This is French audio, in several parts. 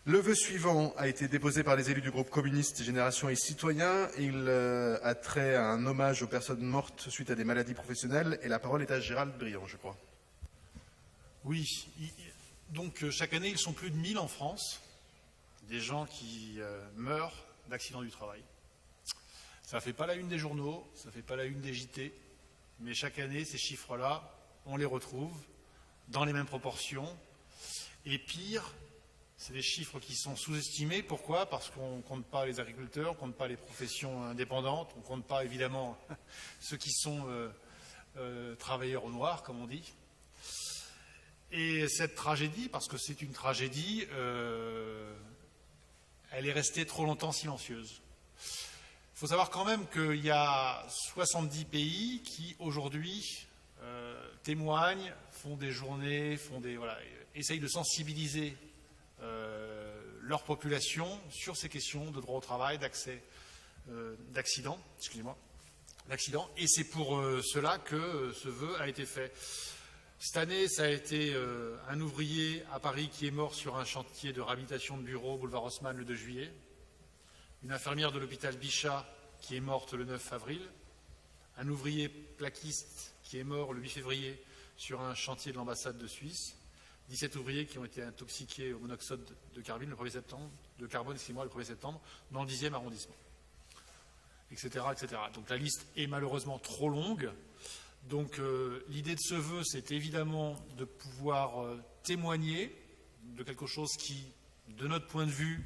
Le vœu suivant a été déposé par les élus du groupe communiste Génération et Citoyens. Il a trait à un hommage aux personnes mortes suite à des maladies professionnelles. Et la parole est à Gérald Briand, je crois. Oui, donc chaque année, ils sont plus de 1000 en France, des gens qui meurent d'accidents du travail. Ça ne fait pas la une des journaux, ça ne fait pas la une des JT, mais chaque année, ces chiffres-là, on les retrouve dans les mêmes proportions. Et pire, c'est des chiffres qui sont sous-estimés. Pourquoi? Parce qu'on ne compte pas les agriculteurs, on ne compte pas les professions indépendantes, on ne compte pas évidemment ceux qui sont travailleurs au noir, comme on dit. Et cette tragédie, parce que c'est une tragédie, elle est restée trop longtemps silencieuse. Il faut savoir quand même qu'il y a 70 pays qui aujourd'hui témoignent, font des journées, essayent de sensibiliser leur population sur ces questions de droit au travail, d'accident, et c'est pour cela que ce vœu a été fait. Cette année, ça a été un ouvrier à Paris qui est mort sur un chantier de réhabilitation de bureaux, boulevard Haussmann, le 2 juillet. Une infirmière de l'hôpital Bichat qui est morte le 9 avril. Un ouvrier plaquiste qui est mort le 8 février sur un chantier de l'ambassade de Suisse. 17 ouvriers qui ont été intoxiqués au monoxyde de carbone le 1er septembre, le 1er septembre, dans le 10e arrondissement, etc., etc. Donc la liste est malheureusement trop longue. Donc l'idée de ce vœu, c'est évidemment de pouvoir témoigner de quelque chose qui, de notre point de vue,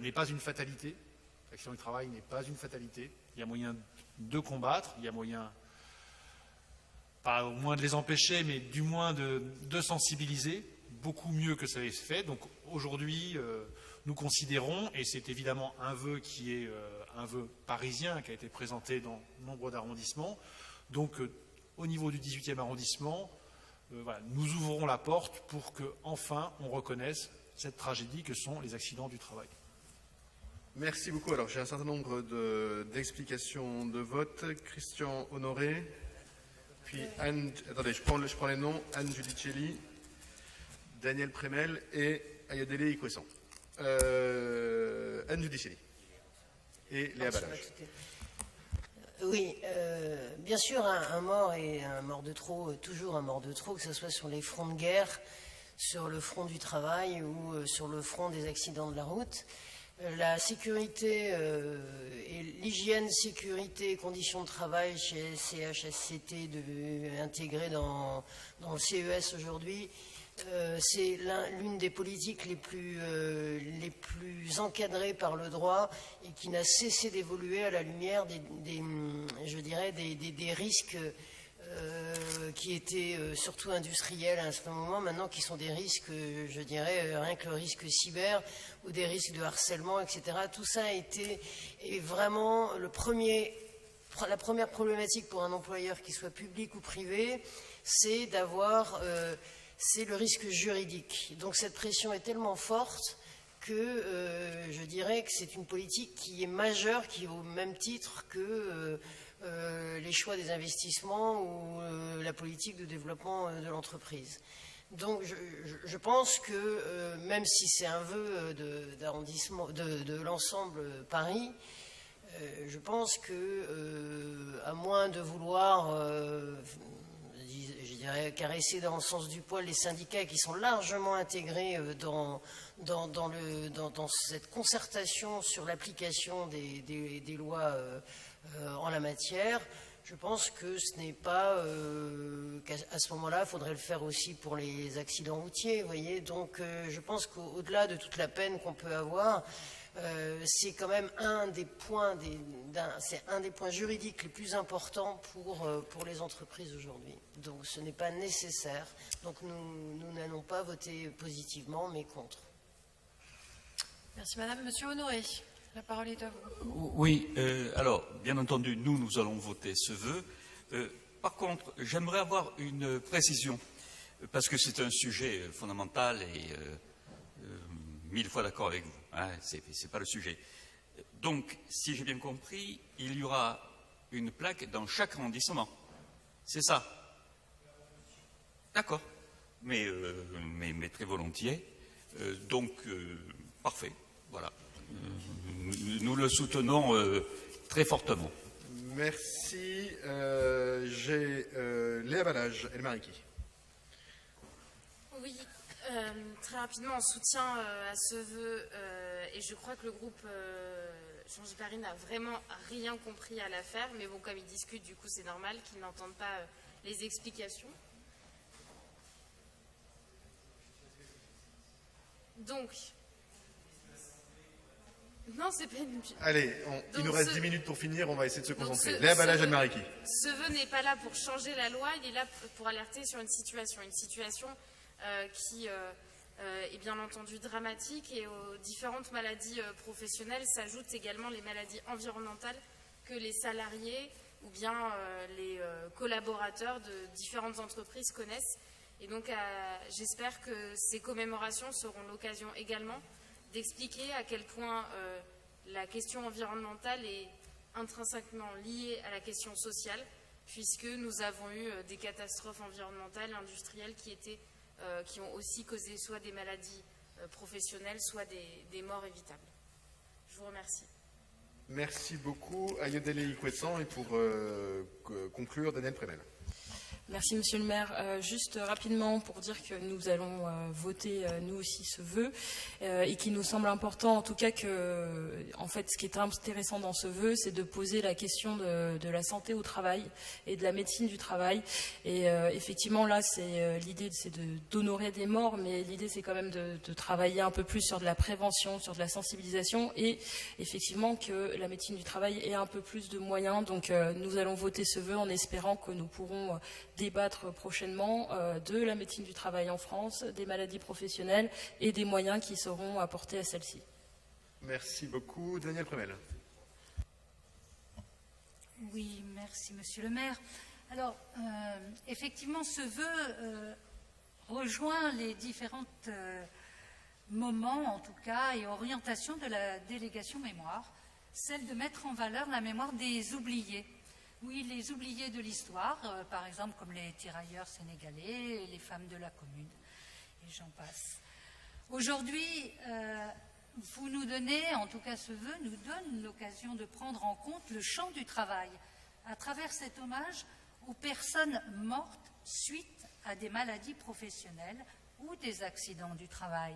n'est pas une fatalité. L'accident du travail n'est pas une fatalité. Il y a moyen de combattre, il y a moyen, pas au moins de les empêcher, mais du moins de sensibiliser, beaucoup mieux que ça l'ait fait. Donc aujourd'hui, nous considérons, et c'est évidemment un vœu qui est un vœu parisien, qui a été présenté dans nombre d'arrondissements. Donc, au niveau du 18e arrondissement, nous ouvrons la porte pour qu'enfin on reconnaisse cette tragédie que sont les accidents du travail. Merci beaucoup. Alors, j'ai un certain nombre d'explications de vote. Christian Honoré, puis Anne... Attendez, je prends les noms. Anne Giudicelli, Daniel Prémel et Ayodele Ikwesson. Anne Giudicelli et Léa Balage. Oui, bien sûr, un mort et un mort de trop, toujours un mort de trop, que ce soit sur les fronts de guerre, sur le front du travail ou sur le front des accidents de la route. La sécurité et l'hygiène, sécurité, conditions de travail chez CHSCT intégrées dans le CES aujourd'hui, c'est l'une des politiques les plus encadrées par le droit et qui n'a cessé d'évoluer à la lumière des risques qui étaient surtout industriels à ce moment, maintenant qui sont des risques, je dirais, rien que le risque cyber ou des risques de harcèlement, etc. Tout ça est vraiment la première problématique pour un employeur, qu'il soit public ou privé, c'est c'est le risque juridique. Donc cette pression est tellement forte que je dirais que c'est une politique qui est majeure, qui est au même titre que les choix des investissements ou la politique de développement de l'entreprise. Donc je pense que même si c'est un vœu d'arrondissement de l'ensemble Paris, je pense que à moins de vouloir je dirais caresser dans le sens du poil les syndicats qui sont largement intégrés dans cette concertation sur l'application des lois en la matière, je pense que ce n'est pas qu'à ce moment-là, il faudrait le faire aussi pour les accidents routiers, vous voyez. Donc je pense qu'au-delà de toute la peine qu'on peut avoir, c'est quand même un des points juridiques les plus importants pour les entreprises aujourd'hui. Donc ce n'est pas nécessaire. Donc nous n'allons pas voter positivement, mais contre. Merci Madame. Monsieur Honoré, la parole est à vous. Oui, alors bien entendu, nous allons voter ce vœu. Par contre, j'aimerais avoir une précision, parce que c'est un sujet fondamental et 1000 fois d'accord avec vous. Hein, c'est pas le sujet. Donc, si j'ai bien compris, il y aura une plaque dans chaque arrondissement. C'est ça? D'accord. Mais très volontiers. Donc, parfait, voilà. Nous le soutenons très fortement. Merci. J'ai Léa Balage, El Mariki. Oui, très rapidement, en soutien à ce vœu, et je crois que le groupe Changer Paris n'a vraiment rien compris à l'affaire, mais bon, comme ils discutent, du coup, c'est normal qu'ils n'entendent pas les explications. Donc, non, c'est pas une... Allez, il Donc nous reste 10 minutes pour finir, on va essayer de se Donc concentrer. Léa Balage, El Mariki. Ce vœu n'est pas là pour changer la loi, il est là pour alerter sur une situation qui est bien entendu dramatique, et aux différentes maladies professionnelles s'ajoutent également les maladies environnementales que les salariés ou bien les collaborateurs de différentes entreprises connaissent. Et donc j'espère que ces commémorations seront l'occasion également d'expliquer à quel point la question environnementale est intrinsèquement liée à la question sociale, puisque nous avons eu des catastrophes environnementales et industrielles qui ont aussi causé soit des maladies professionnelles, soit des morts évitables. Je vous remercie. Merci beaucoup. Ayodele Ikwetsan, et pour conclure, Daniel Prémel. Merci Monsieur le maire. Juste rapidement pour dire que nous allons voter nous aussi ce vœu et qu'il nous semble important en tout cas que, en fait, ce qui est intéressant dans ce vœu, c'est de poser la question de la santé au travail et de la médecine du travail. Et effectivement là, l'idée c'est d'honorer des morts, mais l'idée c'est quand même de travailler un peu plus sur de la prévention, sur de la sensibilisation, et effectivement que la médecine du travail ait un peu plus de moyens. Donc nous allons voter ce vœu en espérant que nous pourrons débattre prochainement de la médecine du travail en France, des maladies professionnelles et des moyens qui seront apportés à celle-ci. Merci beaucoup. Daniel Prémel. Oui, merci Monsieur le maire. Alors, effectivement, ce vœu rejoint les différents moments, en tout cas, et orientations de la délégation mémoire, celle de mettre en valeur la mémoire des oubliés. Oui, les oubliés de l'histoire, par exemple comme les tirailleurs sénégalais, les femmes de la commune, et j'en passe. Aujourd'hui, vous nous donnez, en tout cas ce vœu, nous donne l'occasion de prendre en compte le champ du travail, à travers cet hommage aux personnes mortes suite à des maladies professionnelles ou des accidents du travail.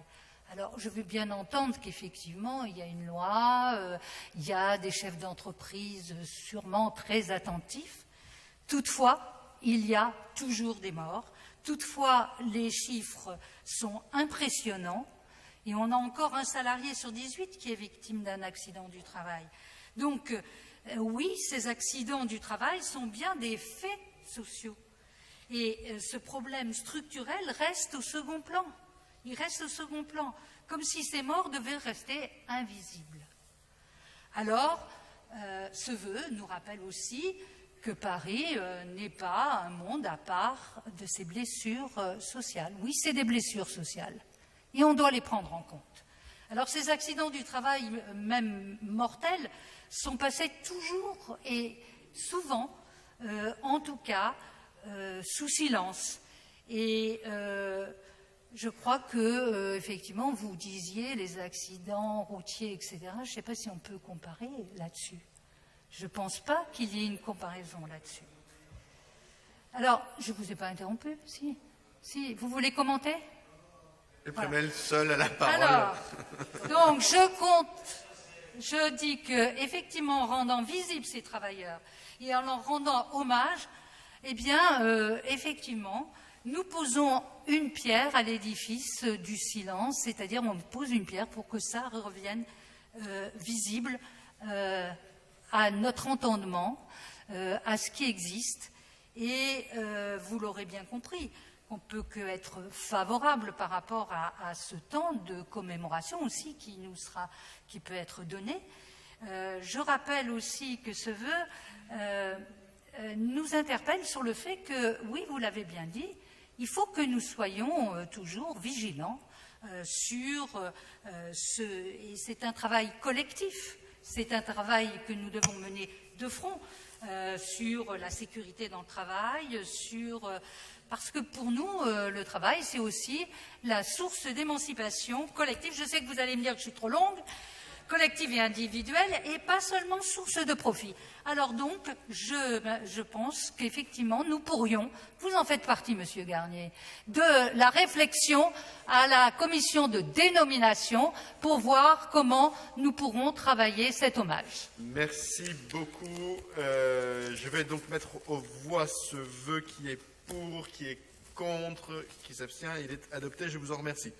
Alors, je veux bien entendre qu'effectivement, il y a une loi, il y a des chefs d'entreprise sûrement très attentifs. Toutefois, il y a toujours des morts. Toutefois, les chiffres sont impressionnants. Et on a encore un salarié sur 18 qui est victime d'un accident du travail. Donc, oui, ces accidents du travail sont bien des faits sociaux. Et ce problème structurel reste au second plan. Il reste au second plan, comme si ces morts devaient rester invisibles. Alors, ce vœu nous rappelle aussi que Paris n'est pas un monde à part de ses blessures sociales. Oui, c'est des blessures sociales, et on doit les prendre en compte. Alors, ces accidents du travail, même mortels, sont passés toujours et souvent, en tout cas, sous silence. Et je crois que, effectivement, vous disiez les accidents routiers, etc. Je ne sais pas si on peut comparer là-dessus. Je ne pense pas qu'il y ait une comparaison là-dessus. Alors, je ne vous ai pas interrompu, si. Si, vous voulez commenter? Le Prémel, seul à la parole. Alors, donc, je dis que, effectivement, en rendant visibles ces travailleurs et en leur rendant hommage, eh bien, effectivement, nous posons une pierre à l'édifice du silence, c'est-à-dire on pose une pierre pour que ça revienne visible à notre entendement, à ce qui existe. Et vous l'aurez bien compris, on ne peut qu'être favorable par rapport à ce temps de commémoration aussi qui peut être donné. Je rappelle aussi que ce vœu nous interpelle sur le fait que, oui, vous l'avez bien dit, il faut que nous soyons toujours vigilants sur et c'est un travail collectif, c'est un travail que nous devons mener de front. sur la sécurité dans le travail, parce que pour nous, le travail, c'est aussi la source d'émancipation collective. Je sais que vous allez me dire que je suis trop longue, collective et individuelle, et pas seulement source de profit. Alors donc, je pense qu'effectivement, nous pourrions, vous en faites partie, Monsieur Garnier, de la réflexion à la commission de dénomination pour voir comment nous pourrons travailler cet hommage. Merci beaucoup. Je vais donc mettre aux voix ce vœu qui est pour, qui est contre, qui s'abstient. Il est adopté. Je vous en remercie.